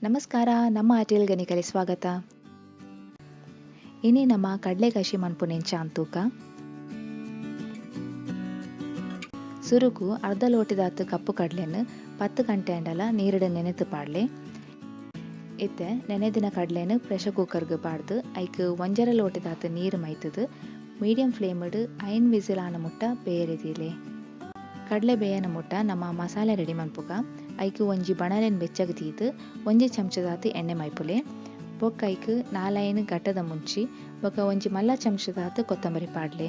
ನಮಸ್ಕಾರ, ನಮ್ಮ ಆಟಿಲ್ಗನಿಕಲಿ ಸ್ವಾಗತ. ಇನಿ ನಮ್ಮ ಕಡಲೆಕಾಶಿ ಮನ್ಪುನೆಂಚ ಅಂತೂಕ ಸುರುಕು ಅರ್ಧ ಲೋಟದಾತು ಕಪ್ಪು ಕಡಲೆನು 10 ಗಂಟೆ ಅಂಡಲ ನೀರಿಡ ನೆನೆತು ಪಾಡ್ಲೆ. ಇತ್ತೆ ನೆನೆದಿನ ಕಡಲೆನು ಪ್ರೆಷರ್ ಕುಕ್ಕರ್ಗೆ ಪಾಡ್ದು ಐಕ್ 1.5 ಲೋಟದಾತು ನೀರು ಮೈತದು ಮೀಡಿಯಂ ಫ್ಲೇಮ್ಡ್ 5 ವಿಸಿಲ್ ಆನ ಮುಟ್ಟ ಬೇಯರಿದೀಲೆ. ಕಡಲೆ ಬೇಯನ ಮುಟ್ಟ ನಮ್ಮ ಮಸಾಲೆ ರೆಡಿ ಮನ್ಪುಗ ಐಕ್ ಒಂಜಿ ಬಣಲೆನ್ ಬೆಚ್ಚಗೆ ತೀದು 1 ಚಮಚದಾತು ಎಣ್ಣೆ ಮೈಪುಲೆ. ಬೊಕ್ಕ ಐಕ್ 4 ಗಡ್ಡದ ಮುಂಚಿ ಬೊಕ್ಕ ಒಂಜಿ ಮಲ್ಲ ಚಮಚದಾತು ಕೊತ್ತಂಬರಿ ಪಾಡ್ಲೆ.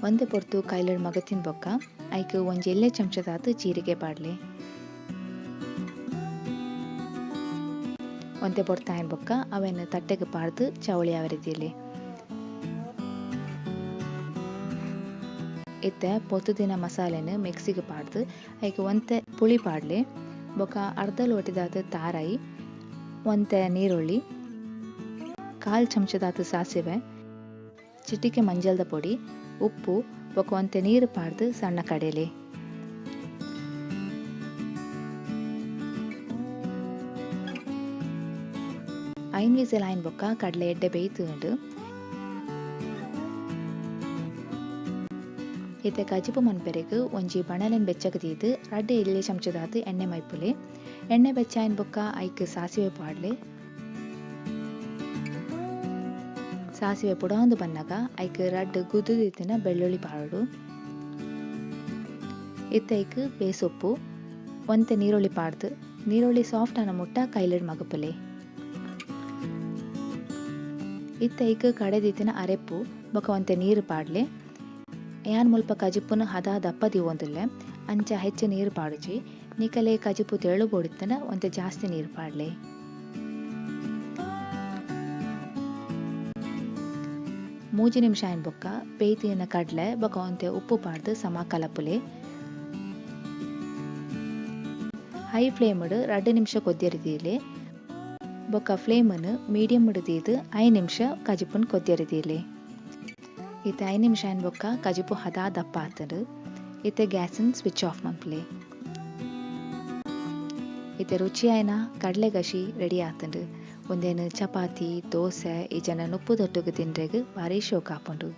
ಒಂದೆ ಪೊರ್ತು ಕೈಲಡ್ ಮಗತಿನ ಬೊಕ್ಕ ಐಕ್ ಒಂಜಿ ಎಲ್ಲೆ ಚಮಚದಾತು ಜೀರಿಗೆ ಪಾಡ್ಲೆ. ಒಂದೆ ಪೊರ್ತಾಯನ್ ಬೊಕ್ಕ ಅವೆನ್ ತಟ್ಟೆಗೆ ಪಾಡ್ದು ಚವಳಿ ಆವರಿದೀಲೆ. ಇತ್ತೆ ಪೊತ್ತುದಿನ ಮಸಾಲೆನ ಮಿಕ್ಸಿಗೆ ಪಾಡ್ದು ಐಕ್ ಒಂತೆ ಪುಳಿ ಪಾಡ್ಲೆ. ಬೊಕ್ಕ ಅರ್ಧ ಲೋಟದಾತು ತಾರಾಯಿ, ಒಂತೆ ನೀರುಳ್ಳಿ, 1/4 ಚಮಚದಾತು ಸಾಸಿವೆ, ಚಿಟಿಕೆ ಮಂಜಲ್ದ ಪೊಡಿ, ಉಪ್ಪು ಬೊಕ್ಕ ಒಂತೆ ನೀರು ಪಾಡ್ದು ಸಣ್ಣ ಕಡಲೆ. ಐನ್ ವಿಸಿಲ್ ಆಯ್ನ್ ಬೊಕ್ಕ ಕಡಲೆ ಎಡ್ಡೆ ಬೇಯ್ತು ಉಂಡು. ಇತ್ತೆ ಕಜಿಪು ಮನ್ಪೆರೆಗ್ ಒಂಜಿ ಬಣಲೆನ್ ಬೆಚ್ಚಗೆ ತೀದು 2 ಚಮಚದಾತು ಎಣ್ಣೆ ಮೈಪುಲೆ. ಎಣ್ಣೆ ಬೆಚ್ಚಾಯ್ನ್ ಬೊಕ್ಕ ಐಕ್ ಸಾಸಿವೆ ಪಾಡ್ಲೆ. ಸಾಸಿವೆ ಪುಡಾಂದು ಬನ್ನಗ ಐಕ್ 2 ಗುದ್ದುದಿತ್ತಿನ ಬೆಳ್ಳುಳ್ಳಿ ಪಾಡು. ಇತ್ತೆ ಐಕ್ ಬೇಸೊಪ್ಪು, ಒಂತೆ ನೀರುಳ್ಳಿ ಪಾಡ್ದು ನೀರುಳ್ಳಿ ಸಾಫ್ಟ್ ಆನ ಮುಟ್ಟ ಕೈಲಡ್ ಮಗಪುಲೆ. ಇತ್ತೆ ಐಕ್ ಕಡೆದಿತ್ತಿನ ಅರೆಪ್ಪು ಬೊಕ್ಕ ಒಂತೆ ನೀರು ಪಾಡ್ಲೆ. ಯಾನ್ ಮುಲ್ಪ ಕಜಿಪುನ ಹದ ದಪ್ಪ ದಿವೊಂದುಲ್ಲೆ ಅಂಚ ಹೆಚ್ಚು ನೀರು ಪಾಡುಜಿ. ನಿಕಲೆ ಕಜಿಪು ತೆಳು ಬೋಡಿತ್ತನ ಒಂತೆ ಜಾಸ್ತಿ ನೀರು ಪಾಡ್ಲೆ. ಮೂಜಿ ನಿಮಿಷ ಆಯ್ನ್ ಬೊಕ್ಕ ಬೇಯ್ತಿನ ಕಡ್ಲೆ ಬೊಕ್ಕ ಒಂತೆ ಉಪ್ಪು ಪಾಡ್ದು ಸಮ ಕಲಪುಲೆ. ಹೈ ಫ್ಲೇಮ್ಡ್ 2 ನಿಮಿಷ ಕೊದ್ಯರಿದೀಲೆ. ಬೊಕ್ಕ ಫ್ಲೇಮನ್ ಮೀಡಿಯಂ ತೀದು 5 ನಿಮಿಷ ಕಜಿಪುನ್ ಕೊದ್ಯರಿದೀಲೆ. ಇತ್ತೆ 5 ನಿಮಿಷ ಆಯ್ನ್ ಬೊಕ್ಕ ಕಜಿಪು ಹದ ದಪ್ಪ ಆತುಂಡು. ಇತ್ತೆ ಗ್ಯಾಸನ್ ಸ್ವಿಚ್ ಆಫ್ ಮನ್ಪುಲೆ. ಇತ್ತೆ ರುಚಿಯಾಯ್ನ ಕಡಲೆಗಶಿ ರೆಡಿ ಆತುಂಡು. ಒಂದೇನು ಚಪಾತಿ, ದೋಸೆ ಇಜನ ನುಪ್ಪು ದೊಟ್ಟುಗು ತಿಂಡ್ರೆಗ್ ಬಾರಿ ಶೋಕ್ ಆಪುಂಡು.